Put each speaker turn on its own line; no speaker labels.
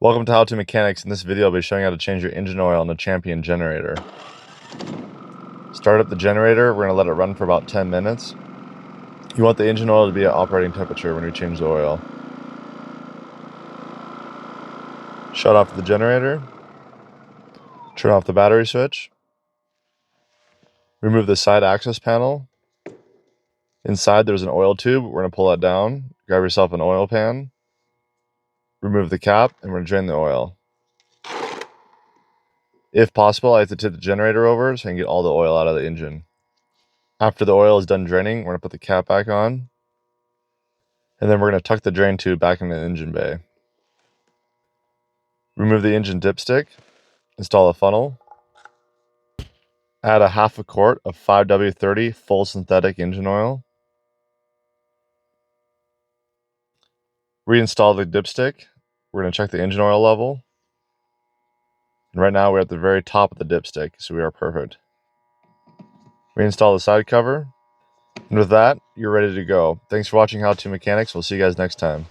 Welcome to How2Mechanics. In this video, I'll be showing you how to change your engine oil in a Champion generator. Start up the generator. We're going to let it run for about 10 minutes. You want the engine oil to be at operating temperature when we change the oil. Shut off the generator. Turn off the battery switch. Remove the side access panel. Inside there's an oil tube. We're going to pull that down. Grab yourself an oil pan. Remove the cap and we're going to drain the oil. If possible, I have to tip the generator over so I can get all the oil out of the engine. After the oil is done draining, we're going to put the cap back on. And then we're going to tuck the drain tube back in the engine bay. Remove the engine dipstick. Install a funnel. Add a half a quart of 5W30 full synthetic engine oil. Reinstall the dipstick. We're going to check the engine oil level. And right now we're at the very top of the dipstick, so we are perfect. Reinstall the side cover. And with that, you're ready to go. Thanks for watching How2Mechanics. We'll see you guys next time.